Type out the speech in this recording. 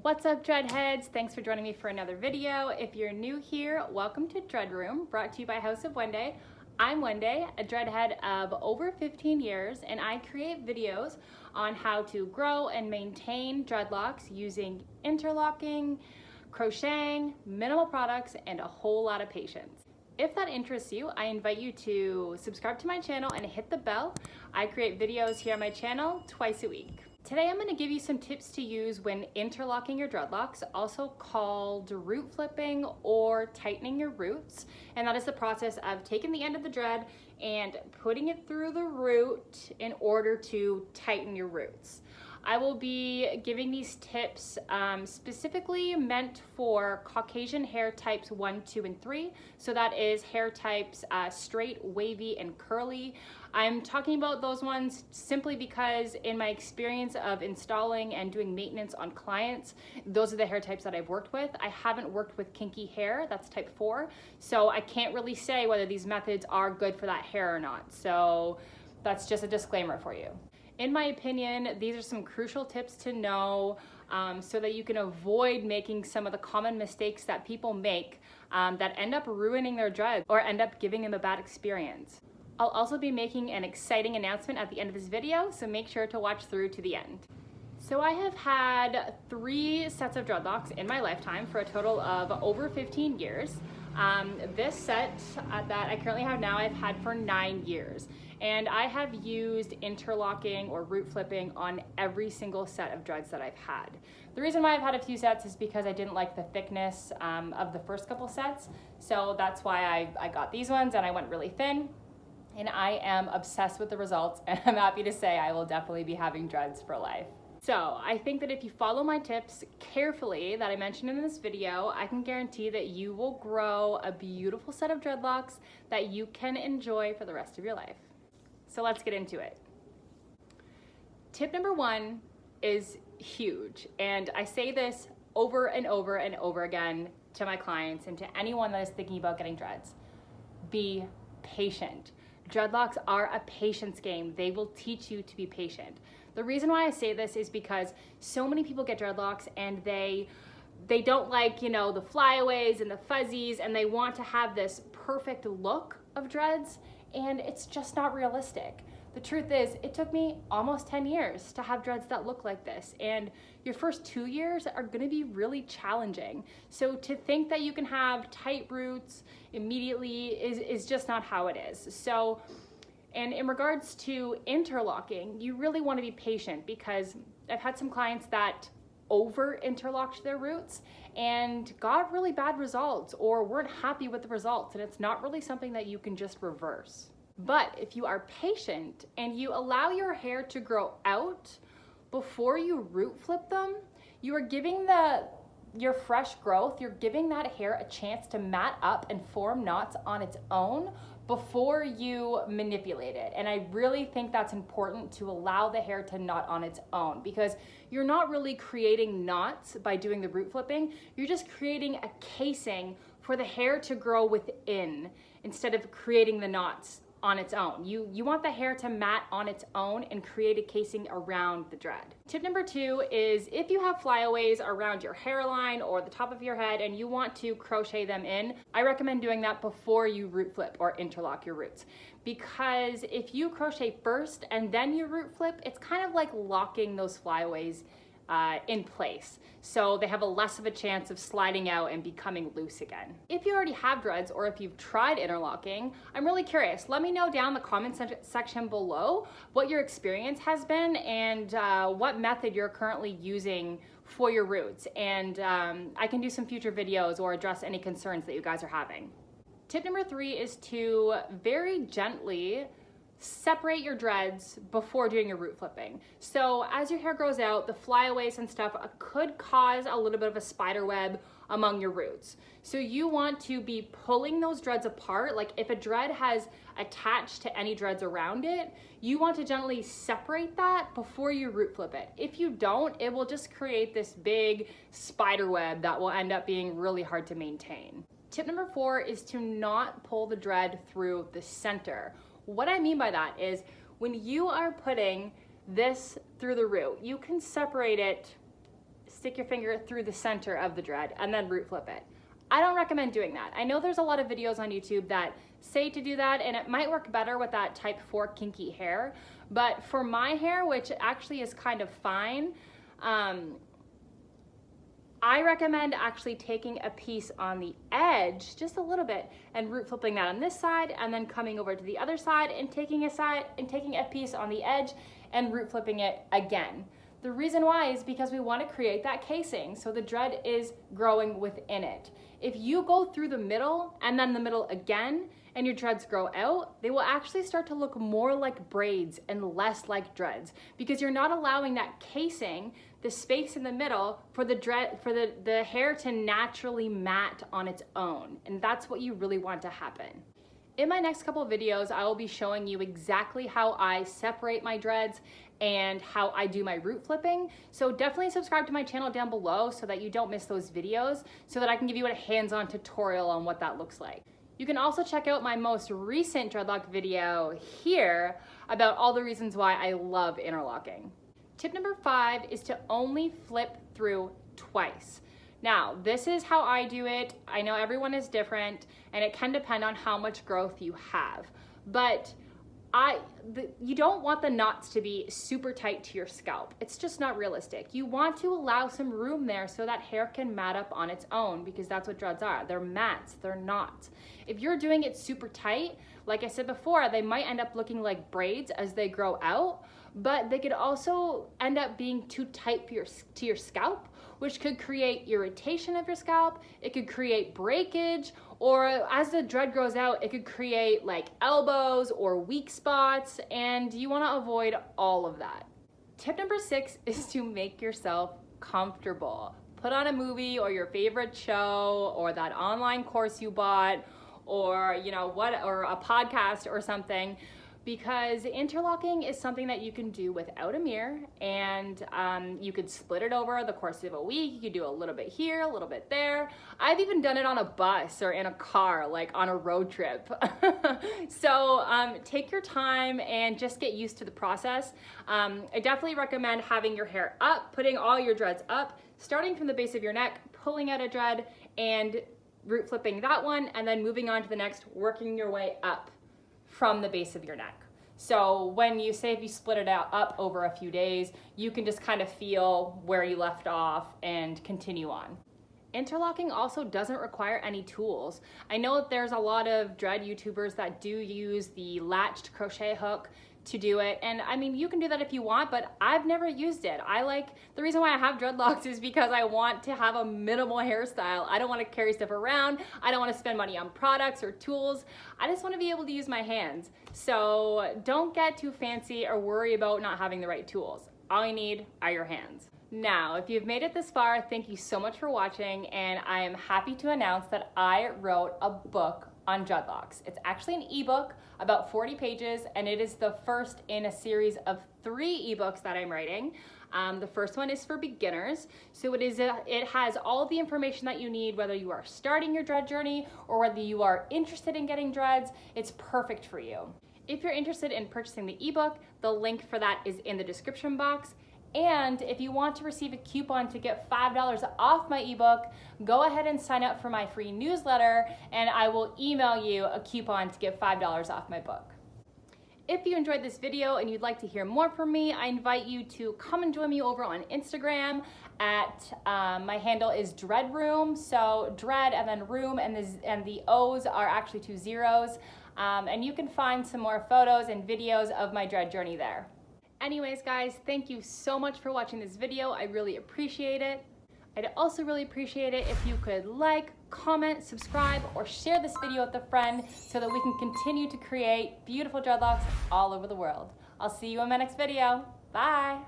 What's up, Dreadheads? Thanks for joining me for another video. If you're new here, welcome to Dread Room, brought to you by House of Wenday. I'm Wenday, a dreadhead of over 15 years, and I create videos on how to grow and maintain dreadlocks using interlocking, crocheting, minimal products, and a whole lot of patience. If that interests you, I invite you to subscribe to my channel and hit the bell. I create videos here on my channel twice a week. Today I'm going to give you some tips to use when interlocking your dreadlocks, also called root flipping or tightening your roots. And that is the process of taking the end of the dread and putting it through the root in order to tighten your roots. I will be giving these tips specifically meant for Caucasian hair types 1, 2, and 3. So that is hair types straight, wavy, and curly. I'm talking about those ones simply because in my experience of installing and doing maintenance on clients, those are the hair types that I've worked with. I haven't worked with kinky hair, that's type 4. So I can't really say whether these methods are good for that hair or not. So that's just a disclaimer for you. In my opinion, these are some crucial tips to know so that you can avoid making some of the common mistakes that people make that end up ruining their dreads or end up giving them a bad experience. I'll also be making an exciting announcement at the end of this video, so make sure to watch through to the end. So I have had 3 sets of dreadlocks in my lifetime for a total of over 15 years. This set that I currently have now, I've had for 9 years. And I have used interlocking or root flipping on every single set of dreads that I've had. The reason why I've had a few sets is because I didn't like the thickness of the first couple sets. So that's why I got these ones and I went really thin. And I am obsessed with the results, and I'm happy to say I will definitely be having dreads for life. So I think that if you follow my tips carefully that I mentioned in this video, I can guarantee that you will grow a beautiful set of dreadlocks that you can enjoy for the rest of your life. So let's get into it. Tip number 1 is huge, and I say this over and over and over again to my clients and to anyone that is thinking about getting dreads. Be patient. Dreadlocks are a patience game. They will teach you to be patient. The reason why I say this is because so many people get dreadlocks and they don't like, you know, the flyaways and the fuzzies, and they want to have this perfect look of dreads, and it's just not realistic. The truth is, it took me almost 10 years to have dreads that look like this, and your first 2 years are gonna be really challenging. So to think that you can have tight roots immediately is just not how it is. So, and in regards to interlocking, you really wanna be patient, because I've had some clients that over interlocked their roots and got really bad results or weren't happy with the results, and it's not really something that you can just reverse. But if you are patient and you allow your hair to grow out before you root flip them, you are giving your fresh growth, you're giving that hair a chance to mat up and form knots on its own before you manipulate it. And I really think that's important, to allow the hair to knot on its own, because you're not really creating knots by doing the root flipping. You're just creating a casing for the hair to grow within instead of creating the knots on its own. You want the hair to mat on its own and create a casing around the dread. Tip number 2 is, if you have flyaways around your hairline or the top of your head and you want to crochet them in, I recommend doing that before you root flip or interlock your roots. Because if you crochet first and then you root flip, it's kind of like locking those flyaways in place. So they have a less of a chance of sliding out and becoming loose again. If you already have dreads, or if you've tried interlocking, I'm really curious. Let me know down in the comment section below what your experience has been and what method you're currently using for your roots. And I can do some future videos or address any concerns that you guys are having. Tip number 3 is to very gently separate your dreads before doing your root flipping. So as your hair grows out, the flyaways and stuff could cause a little bit of a spider web among your roots. So you want to be pulling those dreads apart. Like if a dread has attached to any dreads around it, you want to gently separate that before you root flip it. If you don't, it will just create this big spider web that will end up being really hard to maintain. Tip number 4 is to not pull the dread through the center. What I mean by that is, when you are putting this through the root, you can separate it stick your finger through the center of the dread and then root flip it. I don't recommend doing that. I know there's a lot of videos on YouTube that say to do that, and it might work better with that type 4 kinky hair, but for my hair, which actually is kind of fine, I recommend actually taking a piece on the edge, just a little bit, and root flipping that on this side, and then coming over to the other side and taking a piece on the edge and root flipping it again. The reason why is because we want to create that casing, so the dread is growing within it. If you go through the middle and then the middle again, and your dreads grow out, they will actually start to look more like braids and less like dreads, because you're not allowing that casing, the space in the middle, for the hair to naturally mat on its own. And that's what you really want to happen. In my next couple of videos, I will be showing you exactly how I separate my dreads and how I do my root flipping. So definitely subscribe to my channel down below so that you don't miss those videos, so that I can give you a hands-on tutorial on what that looks like. You can also check out my most recent dreadlock video here about all the reasons why I love interlocking. Tip number 5 is to only flip through twice. Now, this is how I do it. I know everyone is different, and it can depend on how much growth you have, but you don't want the knots to be super tight to your scalp. It's just not realistic. You want to allow some room there so that hair can mat up on its own, because that's what dreads are. They're mats, they're knots. If you're doing it super tight, like I said before, they might end up looking like braids as they grow out, but they could also end up being too tight to your scalp, which could create irritation of your scalp. It could create breakage, or as the dread grows out, it could create like elbows or weak spots, and you want to avoid all of that. Tip number 6 is to make yourself comfortable. Put on a movie or your favorite show or that online course you bought, or or a podcast or something, because interlocking is something that you can do without a mirror, and you could split it over the course of a week. You could do a little bit here, a little bit there. I've even done it on a bus or in a car, like on a road trip. So take your time and just get used to the process. I definitely recommend having your hair up, putting all your dreads up, starting from the base of your neck, pulling out a dread and root flipping that one, and then moving on to the next, working your way up from the base of your neck. So when you say, if you split it up over a few days, you can just kind of feel where you left off and continue on. Interlocking also doesn't require any tools. I know that there's a lot of dread YouTubers that do use the latched crochet hook to do it, and I mean, you can do that if you want, but I've never used it. The reason why I have dreadlocks is because I want to have a minimal hairstyle. I don't want to carry stuff around. I don't want to spend money on products or tools. I just want to be able to use my hands. So don't get too fancy or worry about not having the right tools. All you need are your hands. Now, if you've made it this far, thank you so much for watching, and I am happy to announce that I wrote a book on dreadlocks. It's actually an ebook, about 40 pages, and it is the first in a series of 3 ebooks that I'm writing. The first one is for beginners, so it has all the information that you need, whether you are starting your dread journey or whether you are interested in getting dreads. It's perfect for you. If you're interested in purchasing the ebook, the link for that is in the description box. And if you want to receive a coupon to get $5 off my ebook, go ahead and sign up for my free newsletter, and I will email you a coupon to get $5 off my book. If you enjoyed this video and you'd like to hear more from me, I invite you to come and join me over on Instagram at, my handle is dreadroom, so dread and then room, and the O's are actually 2 zeros. And you can find some more photos and videos of my dread journey there. Anyways, guys, thank you so much for watching this video. I really appreciate it. I'd also really appreciate it if you could like, comment, subscribe, or share this video with a friend so that we can continue to create beautiful dreadlocks all over the world. I'll see you in my next video. Bye.